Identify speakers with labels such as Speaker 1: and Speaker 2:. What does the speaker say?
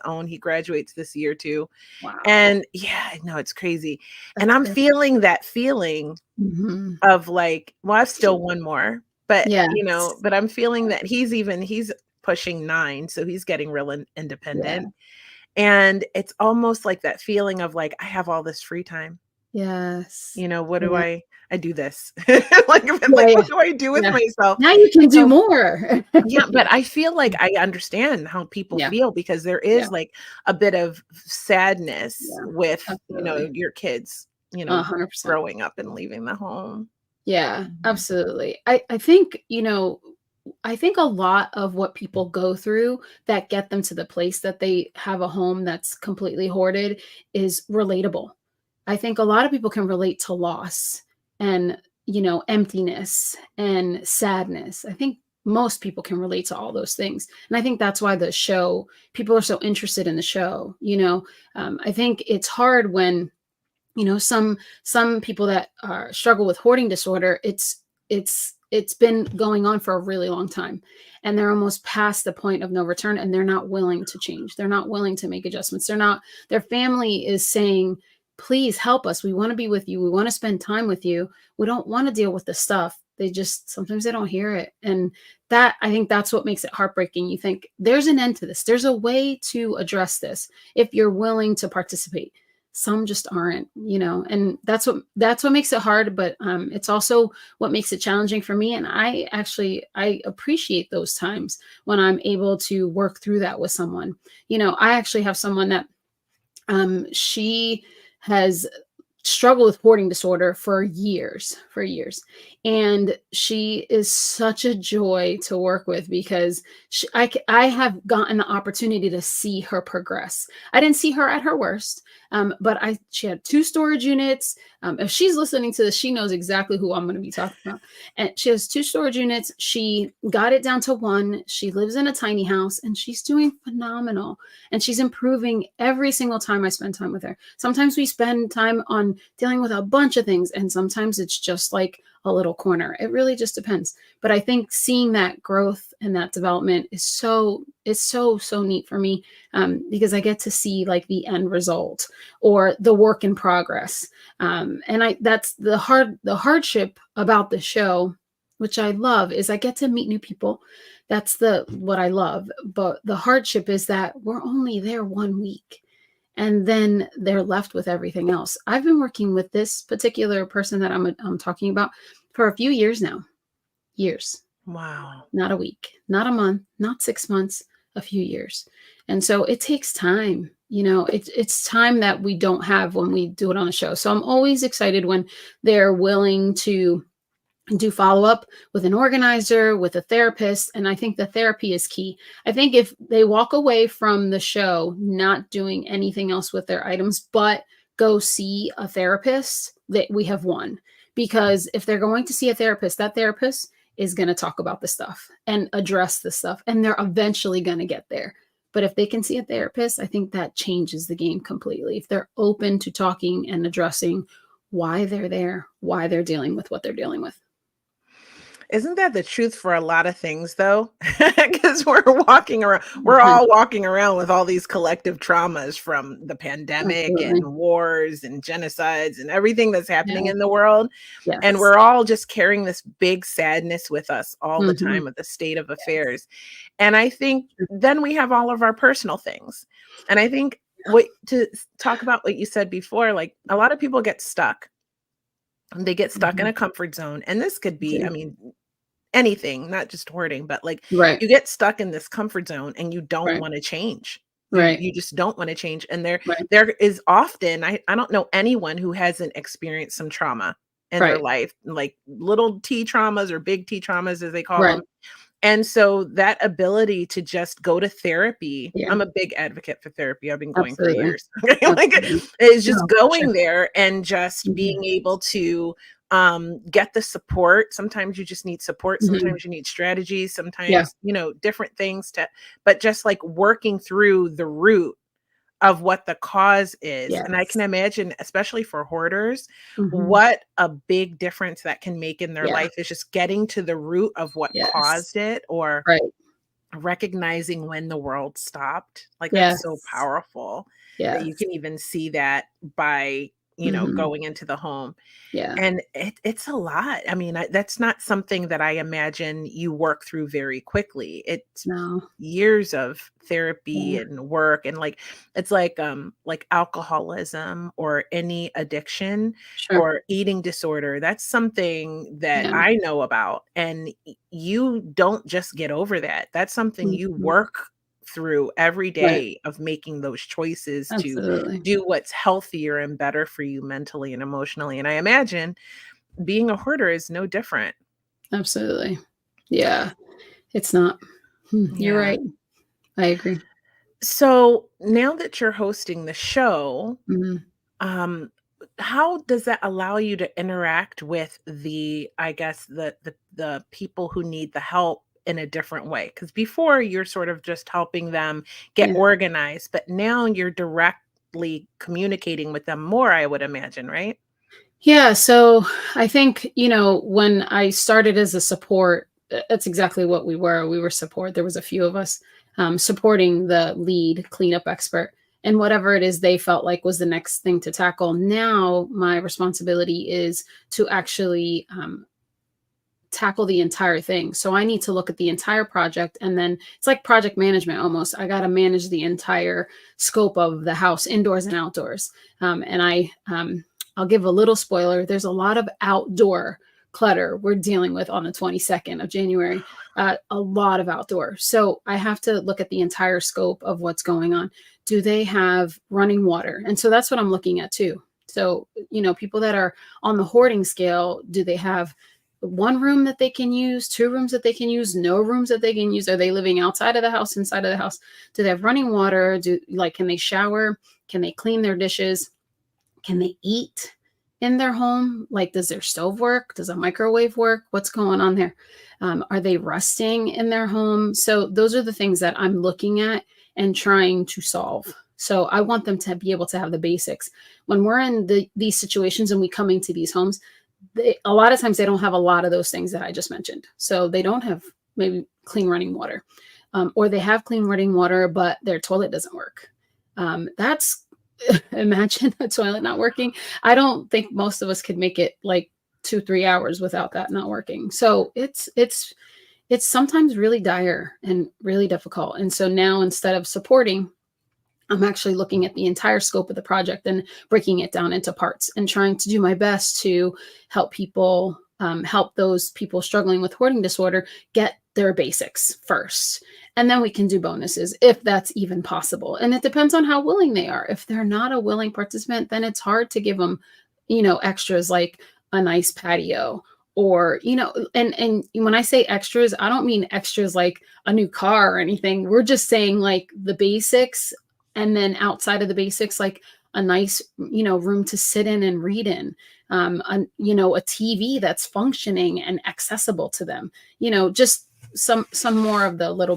Speaker 1: own. He graduates this year too.
Speaker 2: Wow.
Speaker 1: And yeah, no, it's crazy. And
Speaker 2: That's
Speaker 1: I'm
Speaker 2: good.
Speaker 1: feeling that feeling
Speaker 2: Mhm.
Speaker 1: of like, well, I've still one more, but
Speaker 2: Yes.
Speaker 1: but I'm feeling that he's pushing 9, so he's getting real
Speaker 2: Yeah.
Speaker 1: independent. And it's almost like that feeling of like, I have all this free time.
Speaker 2: Yes.
Speaker 1: What do
Speaker 2: Yeah.
Speaker 1: I do this? Like,
Speaker 2: Yeah, yeah.
Speaker 1: what do I do with
Speaker 2: Yeah.
Speaker 1: myself?
Speaker 2: Now you can do
Speaker 1: So
Speaker 2: more.
Speaker 1: yeah, but I feel like I understand how people
Speaker 2: Yeah.
Speaker 1: feel because there
Speaker 2: Yeah.
Speaker 1: is like a bit of sadness
Speaker 2: Yeah.
Speaker 1: with,
Speaker 2: Absolutely.
Speaker 1: your kids,
Speaker 2: 100%.
Speaker 1: growing up and leaving the home.
Speaker 2: Yeah,
Speaker 1: Mhm.
Speaker 2: absolutely. I think, I think a lot of what people go through that get them to the place that they have a home that's completely hoarded is relatable. I think a lot of people can relate to loss and, emptiness and sadness. I think most people can relate to all those things. And I think that's why people are so interested in the show. I think it's hard when some people that struggle with hoarding disorder, it's been going on for a really long time, and they're almost past the point of no return, and they're not willing to change. They're not willing to make adjustments. Their family is saying, please help us, we want to be with you, we want to spend time with you, we don't want to deal with the stuff. Sometimes they don't hear it, and that, I think that's what makes it heartbreaking. You think there's an end to this, there's a way to address this if you're willing to participate. Some just aren't, and that's what makes it hard, but it's also what makes it challenging for me. And I appreciate those times when I'm able to work through that with someone. I actually have someone that she has struggled with hoarding disorder for years, and she is such a joy to work with because I have gotten the opportunity to see her progress. I didn't see her at her worst, but she had 2 storage units. If she's listening to this, she knows exactly who I'm going to be talking about. And she has 2 storage units. She got it down to 1. She lives in a tiny house, and she's doing phenomenal, and she's improving every single time I spend time with her. Sometimes we spend time on dealing with a bunch of things, and sometimes it's just like a little corner. It really just depends. But I think seeing that growth and that development is so neat for me, because I get to see like the end result or the work in progress. And that's the hardship about the show, which I love, is I get to meet new people. That's what I love. But the hardship is that we're only there 1 week, and then they're left with everything else. I've been working with this particular person that I'm talking about for a few years now. Years.
Speaker 1: Wow.
Speaker 2: Not a week, not a month, not 6 months, a few years. And so it takes time. It's time that we don't have when we do it on a show. So I'm always excited when they're willing to do follow up with an organizer, with a therapist. And I think the therapy is key. I think if they walk away from the show not doing anything else with their items, but go see a therapist, that we have won. Because if they're going to see a therapist, that therapist is going to talk about the stuff and address the stuff, and they're eventually going to get there. But if they can see a therapist, I think that changes the game completely. If they're open to talking and addressing why they're there, why they're dealing with what they're dealing with.
Speaker 1: Isn't that the truth for a lot of things though? Because we're
Speaker 2: Mhm.
Speaker 1: all walking around with all these collective traumas from the pandemic and
Speaker 2: Absolutely.
Speaker 1: wars and genocides and everything that's happening
Speaker 2: Yeah.
Speaker 1: in the world. And
Speaker 2: Yes.
Speaker 1: we're all just carrying this big sadness with us all the
Speaker 2: Mhm.
Speaker 1: time with the state of
Speaker 2: Yes.
Speaker 1: affairs. And I think then we have all of our personal things. And I think talk about what you said before, like a lot of people get stuck. They get stuck in
Speaker 2: Mhm.
Speaker 1: a comfort zone. And this could be, I
Speaker 2: Do.
Speaker 1: mean, anything, not just hoarding, but like
Speaker 2: Right.
Speaker 1: you get stuck in this comfort zone and you don't
Speaker 2: Right.
Speaker 1: want to change.
Speaker 2: Right.
Speaker 1: You just don't want to change. And there
Speaker 2: Right.
Speaker 1: there is often, I don't know anyone who hasn't experienced some trauma in their
Speaker 2: Right.
Speaker 1: life, like little T traumas or big T traumas as they call
Speaker 2: Right.
Speaker 1: them. And so that ability to just go to therapy,
Speaker 2: Yeah.
Speaker 1: I'm a big advocate for therapy. I've been going for
Speaker 2: Absolutely.
Speaker 1: years. Like
Speaker 2: Absolutely.
Speaker 1: it's just
Speaker 2: No, for sure.
Speaker 1: going there and just being
Speaker 2: Mhm.
Speaker 1: able to get the support. Sometimes you just need support,
Speaker 2: Mhm.
Speaker 1: sometimes you need strategies,
Speaker 2: Yeah.
Speaker 1: sometimes, different things but just like working through the root of what the cause is. And I
Speaker 2: Yes.
Speaker 1: can imagine, especially for hoarders,
Speaker 2: Mhm.
Speaker 1: what a big difference that can make in their
Speaker 2: Yeah.
Speaker 1: life is just getting to the root of what
Speaker 2: Yes.
Speaker 1: caused it or
Speaker 2: Right.
Speaker 1: recognizing when the world stopped, like, that's so
Speaker 2: Yes.
Speaker 1: powerful that you
Speaker 2: Yes.
Speaker 1: can even see that by,
Speaker 2: Mhm.
Speaker 1: going into the home.
Speaker 2: Yeah.
Speaker 1: And it's a lot. I mean, that's not something that I imagine you work through very quickly. It's
Speaker 2: No.
Speaker 1: years of therapy
Speaker 2: Yeah.
Speaker 1: and work, and, like, it's like alcoholism or any addiction
Speaker 2: Sure.
Speaker 1: or eating disorder. That's something that
Speaker 2: Yeah.
Speaker 1: I know about, and you don't just get over that. That's something you
Speaker 2: Mhm.
Speaker 1: work through every
Speaker 2: Right.
Speaker 1: day of making those choices to
Speaker 2: Absolutely.
Speaker 1: do what's healthier and better for you mentally and emotionally, and I imagine being a hoarder is no different.
Speaker 2: Absolutely. Yeah. It's not. You're
Speaker 1: Yeah.
Speaker 2: right. I agree.
Speaker 1: So, now that you're hosting the show,
Speaker 2: Mhm.
Speaker 1: um, how does that allow you to interact with I guess, the people who need the help in a different way? Because before, you're sort of just helping them get
Speaker 2: Yeah.
Speaker 1: organized, but now you're directly communicating with them more, I would imagine, right?
Speaker 2: Yeah, so I think, when I started as a support, that's exactly what we were. We were support. There was a few of us supporting the lead cleanup expert and whatever it is they felt like was the next thing to tackle. Now my responsibility is to actually tackle the entire thing. So I need to look at the entire project, and then it's like project management almost. I got to manage the entire scope of the house, indoors and outdoors. I'll give a little spoiler. There's a lot of outdoor clutter we're dealing with on the 22nd of January. A lot of outdoor. So I have to look at the entire scope of what's going on. Do they have running water? And so that's what I'm looking at too. So, people that are on the hoarding scale, do they have one room that they can use, two rooms that they can use, no rooms that they can use? Are they living outside of the house, inside of the house? Do they have running water? Can they shower? Can they clean their dishes? Can they eat in their home? Like, does their stove work? Does a microwave work? What's going on there? Are they resting in their home? So those are the things that I'm looking at and trying to solve. So I want them to be able to have the basics. When we're in these situations and we come into these homes, a lot of times they don't have a lot of those things that I just mentioned. So they don't have maybe clean running water, or they have clean running water, but their toilet doesn't work. That's Imagine a toilet not working. I don't think most of us could make it like 2, 3 hours without that not working. So it's sometimes really dire and really difficult. And so now, instead of supporting, I'm actually looking at the entire scope of the project and breaking it down into parts and trying to do my best to help people, help those people struggling with hoarding disorder get their basics first. And then we can do bonuses if that's even possible. And it depends on how willing they are. If they're not a willing participant, then it's hard to give them, extras like a nice patio, or, and when I say extras, I don't mean extras like a new car or anything. We're just saying like the basics, and then outside of the basics, like a nice, room to sit in and read in, a TV that's functioning and accessible to them, just some more of the little